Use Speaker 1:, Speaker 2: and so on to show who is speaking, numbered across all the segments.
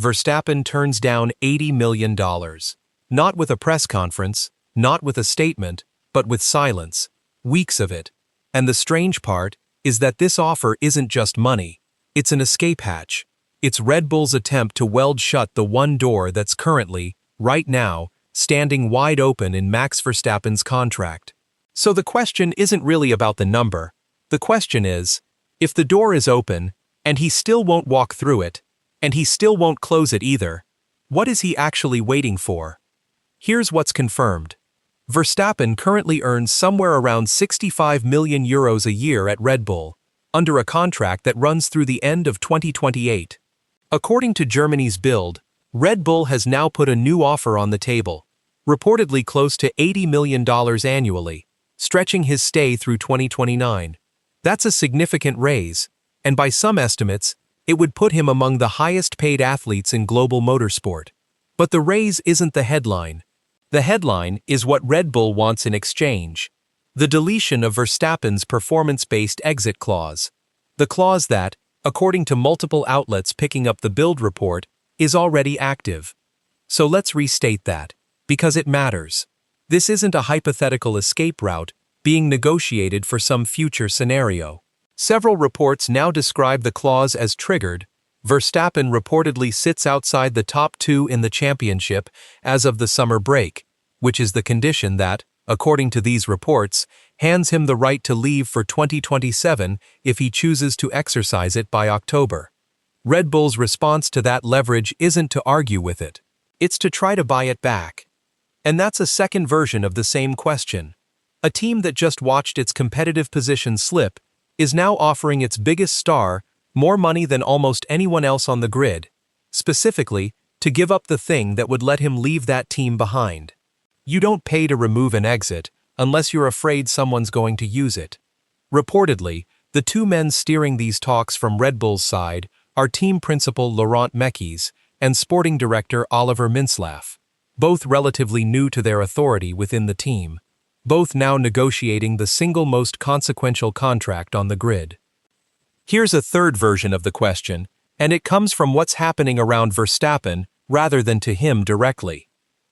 Speaker 1: Verstappen turns down $80 million. Not with a press conference, not with a statement, but with silence. Weeks of it. And the strange part is that this offer isn't just money. It's an escape hatch. It's Red Bull's attempt to weld shut the one door that's currently, right now, standing wide open in Max Verstappen's contract. So the question isn't really about the number. The question is, if the door is open, and he still won't walk through it, and he still won't close it either, what is he actually waiting for? Here's what's confirmed. Verstappen currently earns somewhere around €65 million a year at Red Bull, under a contract that runs through the end of 2028. According to Germany's Bild, Red Bull has now put a new offer on the table, reportedly close to $80 million annually, stretching his stay through 2029. That's a significant raise, and by some estimates, it would put him among the highest-paid athletes in global motorsport. But the raise isn't the headline. The headline is what Red Bull wants in exchange: the deletion of Verstappen's performance-based exit clause. The clause that, according to multiple outlets picking up the Bild report, is already active. So let's restate that, because it matters. This isn't a hypothetical escape route being negotiated for some future scenario. Several reports now describe the clause as triggered. Verstappen reportedly sits outside the top two in the championship as of the summer break, which is the condition that, according to these reports, hands him the right to leave for 2027 if he chooses to exercise it by October. Red Bull's response to that leverage isn't to argue with it. It's to try to buy it back. And that's a second version of the same question. A team that just watched its competitive position slip is now offering its biggest star more money than almost anyone else on the grid, specifically to give up the thing that would let him leave that team behind. You don't pay to remove an exit unless you're afraid someone's going to use it. Reportedly, the two men steering these talks from Red Bull's side are team principal Laurent Mekies and sporting director Oliver Mintzlaff, both relatively new to their authority within the team, both now negotiating the single most consequential contract on the grid. Here's a third version of the question, and it comes from what's happening around Verstappen rather than to him directly.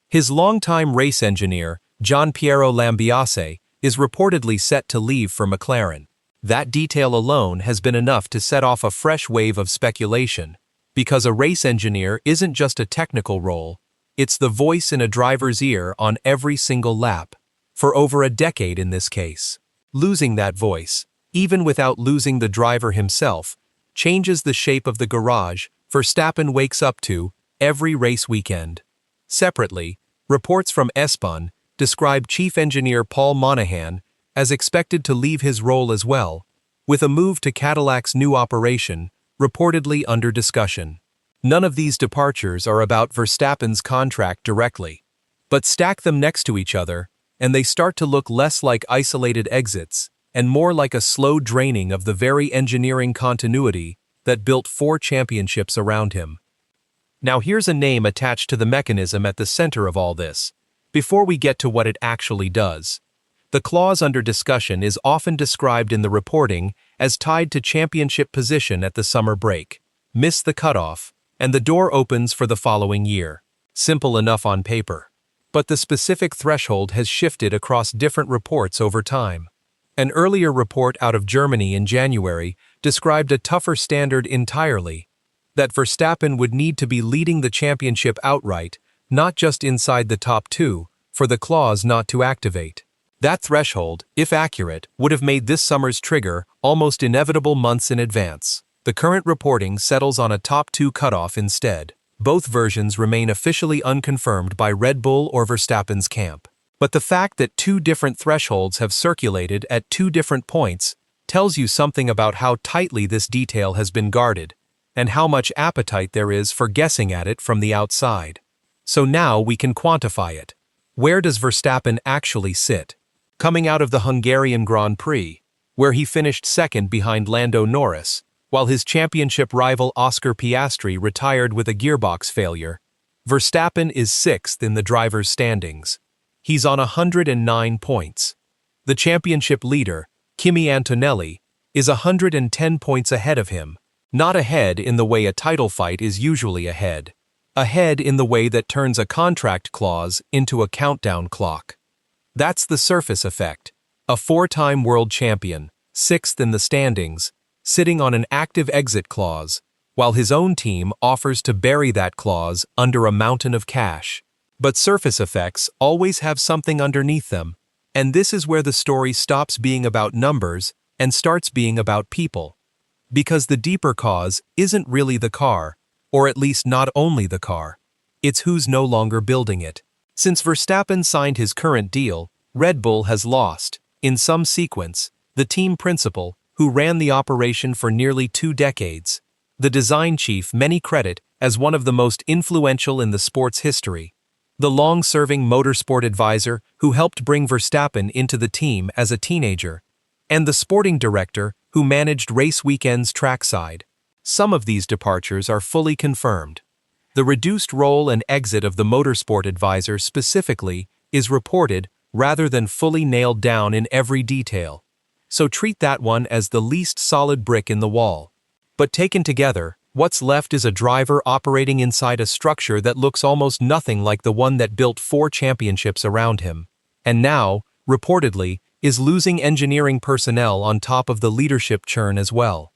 Speaker 1: His longtime race engineer, Gianpiero Lambiase, is reportedly set to leave for McLaren. That detail alone has been enough to set off a fresh wave of speculation, because a race engineer isn't just a technical role, it's the voice in a driver's ear on every single lap, for over a decade in this case. Losing that voice, even without losing the driver himself, changes the shape of the garage Verstappen wakes up to every race weekend. Separately, reports from ESPN describe Chief Engineer Paul Monahan as expected to leave his role as well, with a move to Cadillac's new operation reportedly under discussion. None of these departures are about Verstappen's contract directly, but stack them next to each other, and they start to look less like isolated exits and more like a slow draining of the very engineering continuity that built 4 championships around him. Now here's a name attached to the mechanism at the center of all this, before we get to what it actually does. The clause under discussion is often described in the reporting as tied to championship position at the summer break. Miss the cutoff, and the door opens for the following year. Simple enough on paper. But the specific threshold has shifted across different reports over time. An earlier report out of Germany in January described a tougher standard entirely, that Verstappen would need to be leading the championship outright, not just inside the top 2, for the clause not to activate. That threshold, if accurate, would have made this summer's trigger almost inevitable months in advance. The current reporting settles on a top 2 cutoff instead. Both versions remain officially unconfirmed by Red Bull or Verstappen's camp. But the fact that 2 different thresholds have circulated at 2 different points tells you something about how tightly this detail has been guarded, and how much appetite there is for guessing at it from the outside. So now we can quantify it. Where does Verstappen actually sit? Coming out of the Hungarian Grand Prix, where he finished second behind Lando Norris, while his championship rival Oscar Piastri retired with a gearbox failure, Verstappen is 6th in the drivers' standings. He's on 109 points. The championship leader, Kimi Antonelli, is 110 points ahead of him. Not ahead in the way a title fight is usually ahead, ahead in the way that turns a contract clause into a countdown clock. That's the surface effect. A four-time world champion, sixth in the standings, sitting on an active exit clause, while his own team offers to bury that clause under a mountain of cash. But surface effects always have something underneath them, and this is where the story stops being about numbers and starts being about people. Because the deeper cause isn't really the car, or at least not only the car. It's who's no longer building it. Since Verstappen signed his current deal, Red Bull has lost, in some sequence, the team principal, who ran the operation for nearly 2 decades. The design chief many credit as one of the most influential in the sport's history. The long-serving motorsport advisor who helped bring Verstappen into the team as a teenager. And the sporting director who managed race weekends trackside. Some of these departures are fully confirmed. The reduced role and exit of the motorsport advisor specifically is reported rather than fully nailed down in every detail. So treat that one as the least solid brick in the wall. But taken together, what's left is a driver operating inside a structure that looks almost nothing like the one that built 4 championships around him, and now, reportedly, is losing engineering personnel on top of the leadership churn as well.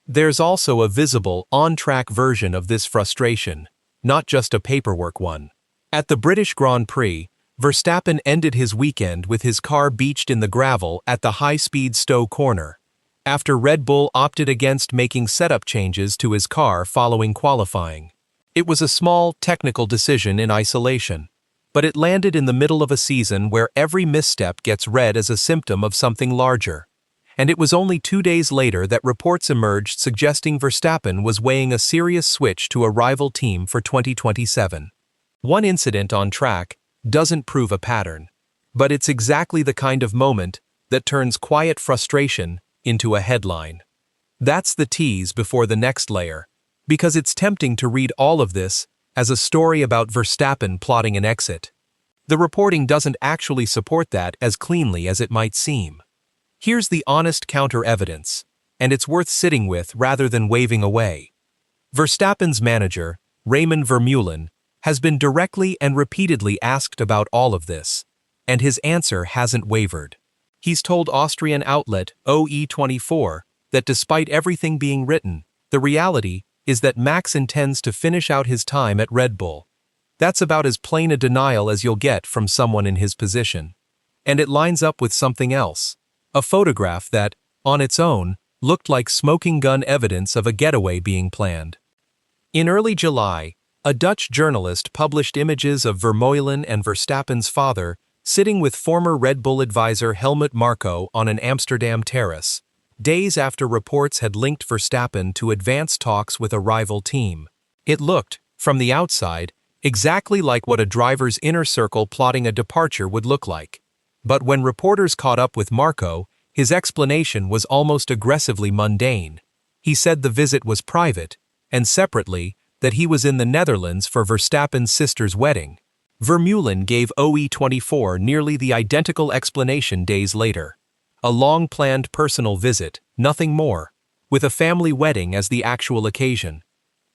Speaker 1: There's also a visible, on-track version of this frustration, not just a paperwork one. At the British Grand Prix, Verstappen ended his weekend with his car beached in the gravel at the high-speed Stowe corner, after Red Bull opted against making setup changes to his car following qualifying. It was a small, technical decision in isolation, but it landed in the middle of a season where every misstep gets read as a symptom of something larger. And it was only 2 days later that reports emerged suggesting Verstappen was weighing a serious switch to a rival team for 2027. One incident on track doesn't prove a pattern, but it's exactly the kind of moment that turns quiet frustration into a headline. That's the tease before the next layer, because it's tempting to read all of this as a story about Verstappen plotting an exit. The reporting doesn't actually support that as cleanly as it might seem. Here's the honest counter-evidence, and it's worth sitting with rather than waving away. Verstappen's manager, Raymond Vermeulen, has been directly and repeatedly asked about all of this, and his answer hasn't wavered. He's told Austrian outlet OE24 that despite everything being written, the reality is that Max intends to finish out his time at Red Bull. That's about as plain a denial as you'll get from someone in his position. And it lines up with something else. A photograph that, on its own, looked like smoking gun evidence of a getaway being planned. In early July, a Dutch journalist published images of Vermeulen and Verstappen's father sitting with former Red Bull advisor Helmut Marko on an Amsterdam terrace, days after reports had linked Verstappen to advanced talks with a rival team. It looked, from the outside, exactly like what a driver's inner circle plotting a departure would look like. But when reporters caught up with Marko, his explanation was almost aggressively mundane. He said the visit was private, and separately, that he was in the Netherlands for Verstappen's sister's wedding. Vermeulen gave OE24 nearly the identical explanation days later. A long-planned personal visit, nothing more, with a family wedding as the actual occasion.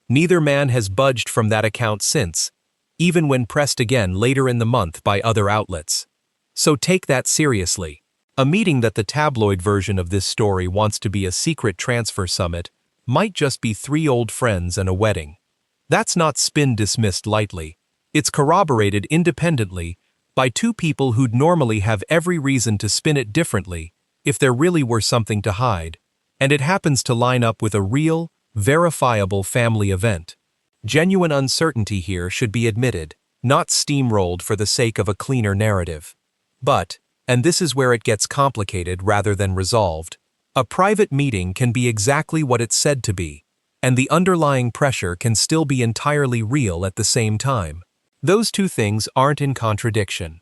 Speaker 1: Neither man has budged from that account since, even when pressed again later in the month by other outlets. So take that seriously. A meeting that the tabloid version of this story wants to be a secret transfer summit might just be 3 old friends and a wedding. That's not spin dismissed lightly. It's corroborated independently by 2 people who'd normally have every reason to spin it differently if there really were something to hide, and it happens to line up with a real, verifiable family event. Genuine uncertainty here should be admitted, not steamrolled for the sake of a cleaner narrative. But, and this is where it gets complicated rather than resolved, a private meeting can be exactly what it's said to be, and the underlying pressure can still be entirely real at the same time. Those 2 things aren't in contradiction.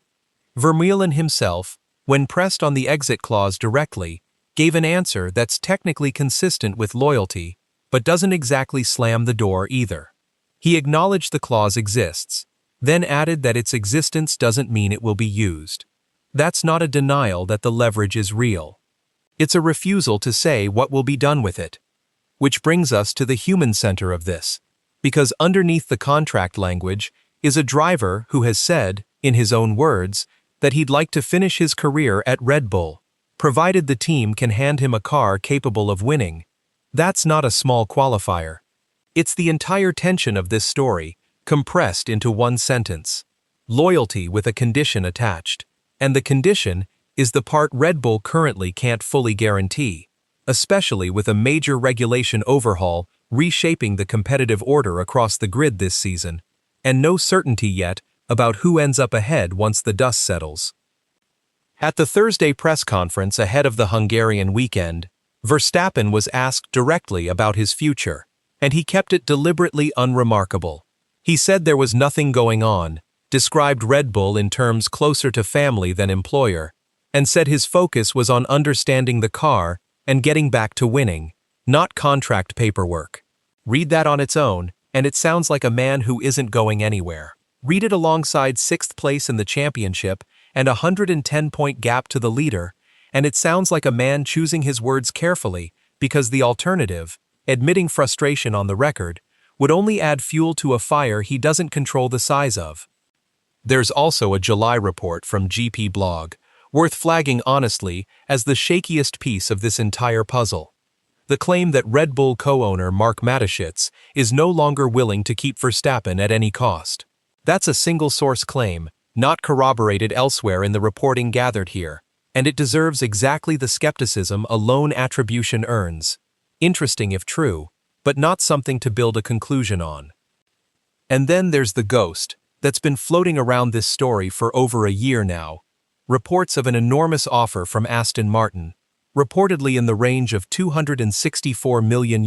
Speaker 1: Vermeulen himself, when pressed on the exit clause directly, gave an answer that's technically consistent with loyalty, but doesn't exactly slam the door either. He acknowledged the clause exists, then added that its existence doesn't mean it will be used. That's not a denial that the leverage is real. It's a refusal to say what will be done with it. Which brings us to the human center of this. because underneath the contract language is a driver who has said, in his own words, that he'd like to finish his career at Red Bull, provided the team can hand him a car capable of winning. That's not a small qualifier. It's the entire tension of this story, compressed into one sentence. Loyalty with a condition attached. And the condition is the part Red Bull currently can't fully guarantee, especially with a major regulation overhaul reshaping the competitive order across the grid this season, and no certainty yet about who ends up ahead once the dust settles. At the Thursday press conference ahead of the Hungarian weekend, Verstappen was asked directly about his future, and he kept it deliberately unremarkable. He said there was nothing going on, described Red Bull in terms closer to family than employer, and said his focus was on understanding the car and getting back to winning, not contract paperwork. Read that on its own, and it sounds like a man who isn't going anywhere. Read it alongside 6th place in the championship and a 110-point gap to the leader, and it sounds like a man choosing his words carefully because the alternative, admitting frustration on the record, would only add fuel to a fire he doesn't control the size of. There's also a July report from GP Blog, worth flagging honestly as the shakiest piece of this entire puzzle. The claim that Red Bull co-owner Mark Mateschitz is no longer willing to keep Verstappen at any cost. That's a single-source claim, not corroborated elsewhere in the reporting gathered here, and it deserves exactly the skepticism a lone attribution earns. Interesting if true, but not something to build a conclusion on. And then there's the ghost that's been floating around this story for over a year now. Reports of an enormous offer from Aston Martin, reportedly in the range of €264 million.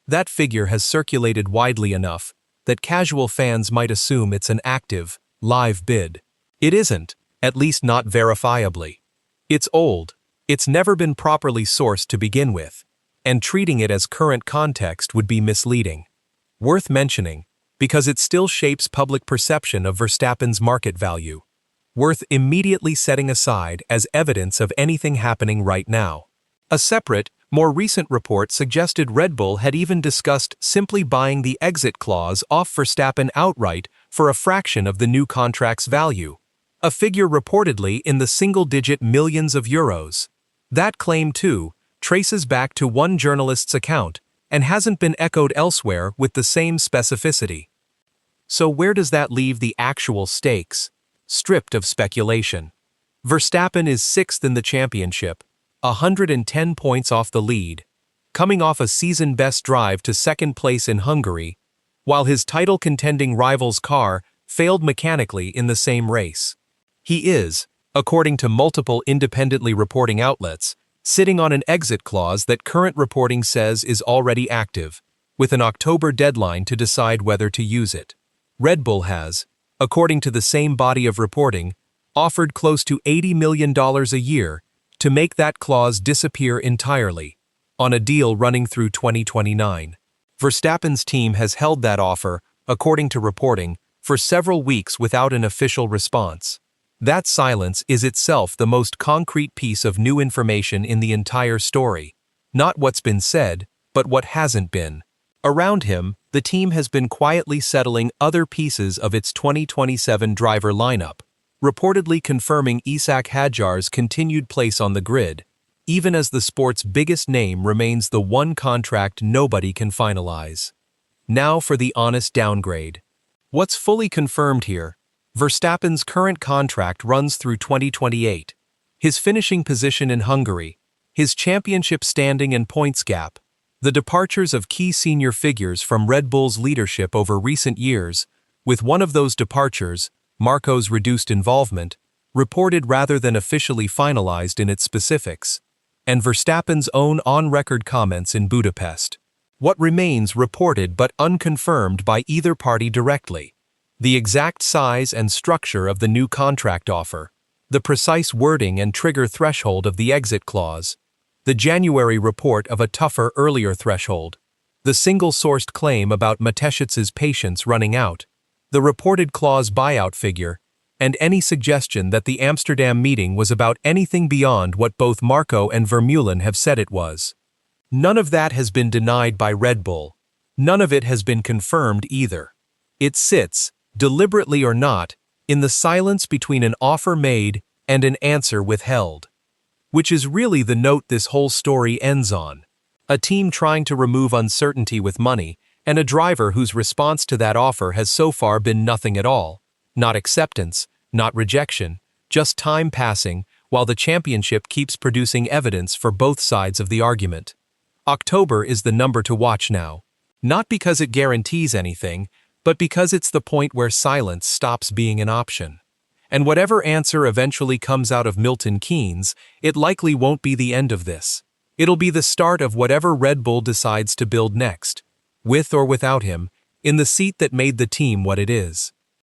Speaker 1: That figure has circulated widely enough that casual fans might assume it's an active, live bid. It isn't, at least not verifiably. It's old, it's never been properly sourced to begin with, and treating it as current context would be misleading. Worth mentioning, because it still shapes public perception of Verstappen's market value. Worth immediately setting aside as evidence of anything happening right now. A separate, more recent report suggested Red Bull had even discussed simply buying the exit clause off Verstappen outright for a fraction of the new contract's value, a figure reportedly in the single-digit millions of euros. That claim, too, traces back to one journalist's account and hasn't been echoed elsewhere with the same specificity. So where does that leave the actual stakes, stripped of speculation? Verstappen is 6th in the championship, 110 points off the lead, coming off a season-best drive to 2nd place in Hungary, while his title-contending rival's car failed mechanically in the same race. He is, according to multiple independently reporting outlets, sitting on an exit clause that current reporting says is already active, with an October deadline to decide whether to use it. Red Bull has, according to the same body of reporting, offered close to $80 million a year to make that clause disappear entirely, on a deal running through 2029. Verstappen's team has held that offer, according to reporting, for several weeks without an official response. That silence is itself the most concrete piece of new information in the entire story. Not what's been said, but what hasn't been. Around him, the team has been quietly settling other pieces of its 2027 driver lineup, reportedly confirming Isack Hadjar's continued place on the grid, even as the sport's biggest name remains the one contract nobody can finalize. Now for the honest downgrade. What's fully confirmed here? Verstappen's current contract runs through 2028. His finishing position in Hungary, his championship standing and points gap, the departures of key senior figures from Red Bull's leadership over recent years, with one of those departures, Marco's reduced involvement, reported rather than officially finalized in its specifics, and Verstappen's own on-record comments in Budapest. What remains reported but unconfirmed by either party directly? The exact size and structure of the new contract offer, the precise wording and trigger threshold of the exit clause, the January report of a tougher earlier threshold, the single-sourced claim about Mateschitz's patience running out, the reported clause buyout figure, and any suggestion that the Amsterdam meeting was about anything beyond what both Marco and Vermeulen have said it was. None of that has been denied by Red Bull. None of it has been confirmed either. It sits, deliberately or not, in the silence between an offer made and an answer withheld. Which is really the note this whole story ends on. A team trying to remove uncertainty with money, and a driver whose response to that offer has so far been nothing at all. Not acceptance, not rejection, just time passing, while the championship keeps producing evidence for both sides of the argument. October is the number to watch now. Not because it guarantees anything, but because it's the point where silence stops being an option. And whatever answer eventually comes out of Milton Keynes, it likely won't be the end of this. It'll be the start of whatever Red Bull decides to build next, with or without him, in the seat that made the team what it is.